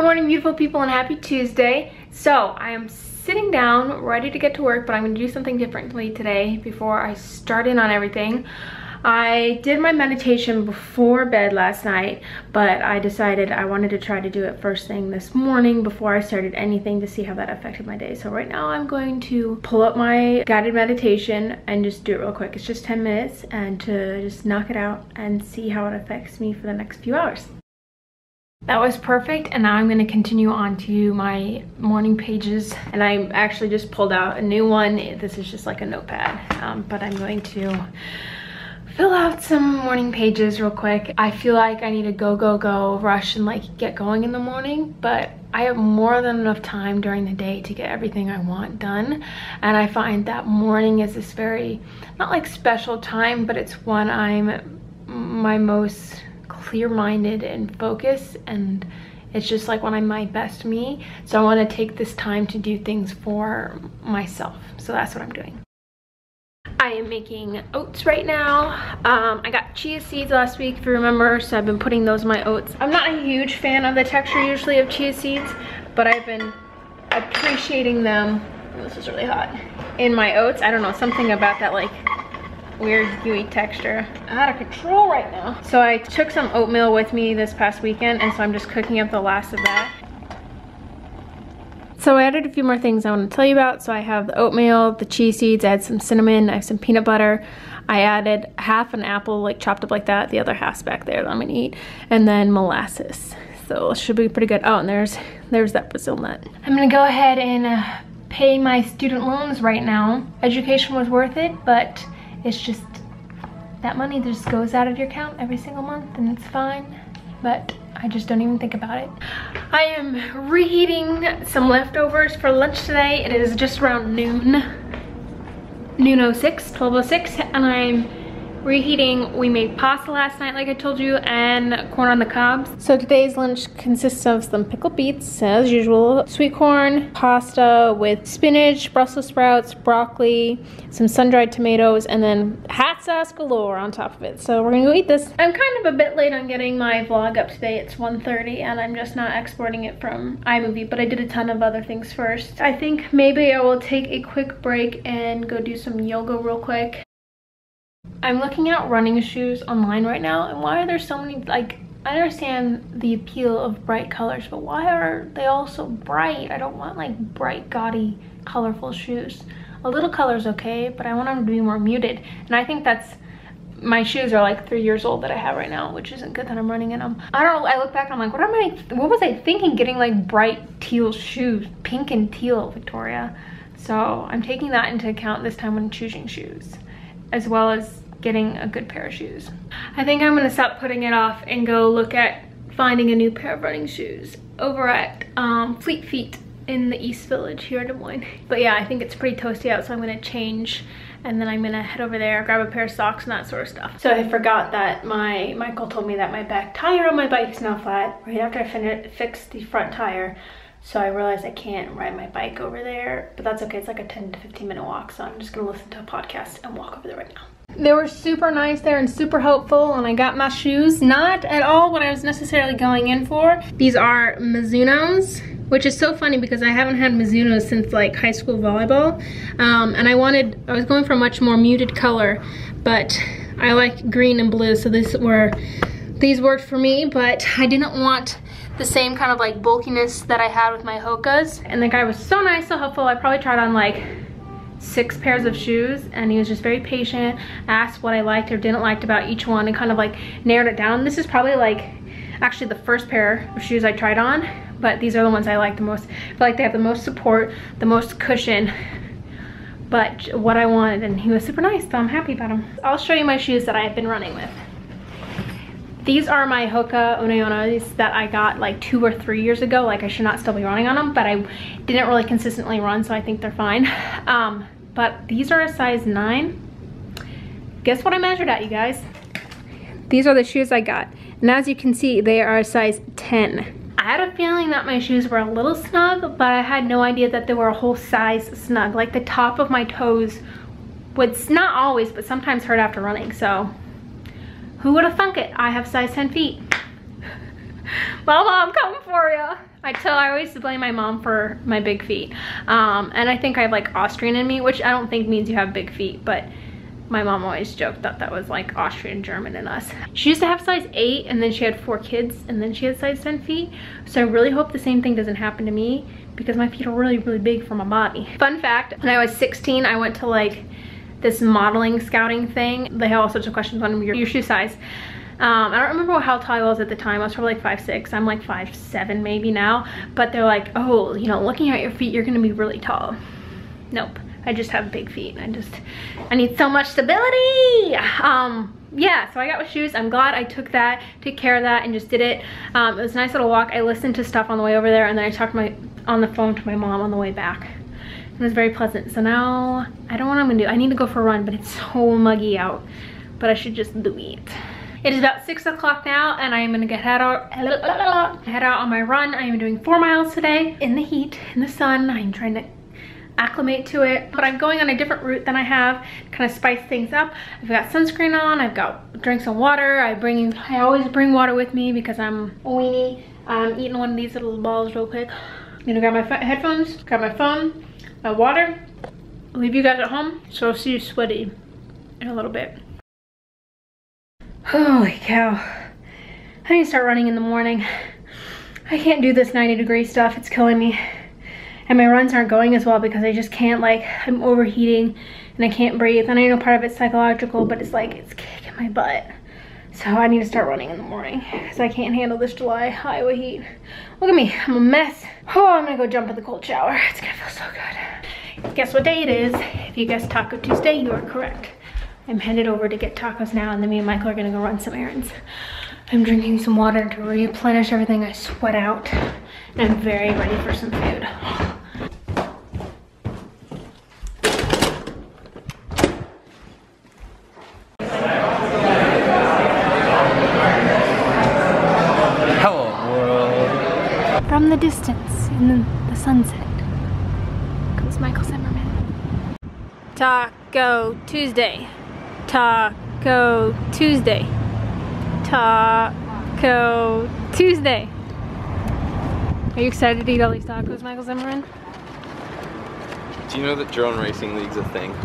Good morning, beautiful people, and happy Tuesday. So I am sitting down ready to get to work, but I'm going to do something differently today before I start in on everything. I did my meditation before bed last night, but I decided I wanted to try to do it first thing this morning before I started anything to see how that affected my day. So right now I'm going to pull up my guided meditation and just do it real quick. It's just 10 minutes and to just knock it out and see how it affects me for the next few hours. That was perfect, and now I'm going to continue on to my morning pages, and I actually just pulled out a new one. This is just like a notepad, but I'm going to fill out some morning pages real quick. I feel like I need to go rush and like get going in the morning, but I have more than enough time during the day to get everything I want done, and I find that morning is this very, not like special time, but it's when I'm my most clear-minded and focused, and it's just like when I'm my best me. So I want to take this time to do things for myself, so that's what I'm doing. I am making oats right now. I got chia seeds last week, if you remember, so I've been putting those in my oats. I'm not a huge fan of the texture usually of chia seeds, but I've been appreciating them. This is really hot in my oats. I don't know, something about that like weird gooey texture. Out of control right now. So I took some oatmeal with me this past weekend, and so I'm just cooking up the last of that. So I added a few more things I want to tell you about. So I have the oatmeal, the chia seeds, I had some cinnamon, I have some peanut butter. I added half an apple, like chopped up like that. The other half's back there that I'm gonna eat. And then molasses. So it should be pretty good. Oh, and there's that Brazil nut. I'm gonna go ahead and pay my student loans right now. Education was worth it, but it's just that money just goes out of your account every single month, and it's fine, but I just don't even think about it. I am reheating some leftovers for lunch today. It is just around noon 12:06, and I'm reheating. We made pasta last night, like I told you, and corn on the cobs. So today's lunch consists of some pickled beets, as usual, sweet corn, pasta with spinach, Brussels sprouts, broccoli, some sun-dried tomatoes, and then hot sauce galore on top of it. So we're gonna go eat this. I'm kind of a bit late on getting my vlog up today. It's 1:30, and I'm just not exporting it from iMovie, but I did a ton of other things first. I think maybe I will take a quick break and go do some yoga real quick. I'm looking at running shoes online right now, and why are there so many, like, I understand the appeal of bright colors, but why are they all so bright? I don't want like bright, gaudy, colorful shoes. A little color's okay, but I want them to be more muted. And I think that's, my shoes are like 3 years old that I have right now, which isn't good that I'm running in them. I don't know, I look back and I'm like, what was I thinking getting like bright teal shoes? Pink and teal, Victoria. So I'm taking that into account this time when choosing shoes, as well as getting a good pair of shoes. I think I'm gonna stop putting it off and go look at finding a new pair of running shoes over at Fleet Feet in the East Village here in Des Moines. But yeah, I think it's pretty toasty out, so I'm gonna change, and then I'm gonna head over there, grab a pair of socks and that sort of stuff. So I forgot that Michael told me that my back tire on my bike is now flat right after I fixed the front tire. So I realized I can't ride my bike over there, but that's okay. It's like a 10 to 15 minute walk, so I'm just gonna listen to a podcast and walk over there right now. They were super nice there and super helpful, and I got my shoes. Not at all what I was necessarily going in for. These are Mizuno's, which is so funny because I haven't had Mizuno's since like high school volleyball. And I was going for a much more muted color, but I like green and blue, so these worked for me, but I didn't want the same kind of like bulkiness that I had with my Hoka's. And the guy was so nice, so helpful. I probably tried on like 6 pairs of shoes, and he was just very patient, asked what I liked or didn't like about each one, and kind of like narrowed it down. This is probably like actually the first pair of shoes I tried on, but these are the ones I like the most. I feel like they have the most support, the most cushion, but what I wanted, and he was super nice, so I'm happy about him. I'll show you my shoes that I have been running with. These are my Hoka Unoyonas that I got like 2 or 3 years ago. Like, I should not still be running on them, but I didn't really consistently run, so I think they're fine. But these are a size 9. Guess what I measured at, you guys? These are the shoes I got, and as you can see, they are a size 10. I had a feeling that my shoes were a little snug, but I had no idea that they were a whole size snug. Like, the top of my toes would, not always, but sometimes hurt after running, so who would have thunk it? I have size 10 feet. Mama, I'm coming for you. I I always blame my mom for my big feet. And I think I have like Austrian in me, which I don't think means you have big feet, but my mom always joked that was like Austrian German in us. She used to have size 8 and then she had 4 kids and then she had size 10 feet. So I really hope the same thing doesn't happen to me because my feet are really, really big for my body. Fun fact, when I was 16, I went to like this modeling scouting thing. They have all sorts of questions on your shoe size. I don't remember how tall I was at the time. I was probably like 5'6". I'm like 5'7" maybe now. But they're like, oh, you know, looking at your feet, you're gonna be really tall. Nope. I just have big feet. I need so much stability. Yeah, so I got with shoes. I'm glad I took care of that and just did it. It was a nice little walk. I listened to stuff on the way over there and then I talked on the phone to my mom on the way back. It was very pleasant. So now I don't know what I'm gonna do. I need to go for a run, but it's so muggy out. But I should just do it. It is about 6 o'clock now and I am gonna head out on my run. I am doing 4 miles today in the heat, in the sun. I'm trying to acclimate to it, but I'm going on a different route than I have, kind of spice things up. I've got sunscreen on, I've got drinks of water. I always bring water with me because I'm a weenie. I'm eating one of these little balls real quick. I'm gonna grab my headphones, grab my phone, my water, leave you guys at home, so I'll see you sweaty in a little bit. Holy cow. I need to start running in the morning. I can't do this 90-degree stuff, it's killing me. And my runs aren't going as well because I just can't, like, I'm overheating and I can't breathe. And I know part of it's psychological, but it's like, it's kicking my butt. So I need to start running in the morning because I can't handle this July Iowa heat. Look at me, I'm a mess. Oh, I'm gonna go jump in the cold shower. It's gonna feel so good. Guess what day it is? If you guessed Taco Tuesday, you are correct. I'm headed over to get tacos now and then me and Michael are gonna go run some errands. I'm drinking some water to replenish everything I sweat out. And I'm very ready for some food. From the distance, in the sunset, comes Michael Zimmerman. Taco Tuesday. Taco Tuesday. Taco Tuesday. Are you excited to eat all these tacos, Michael Zimmerman? Do you know that drone racing league's a thing?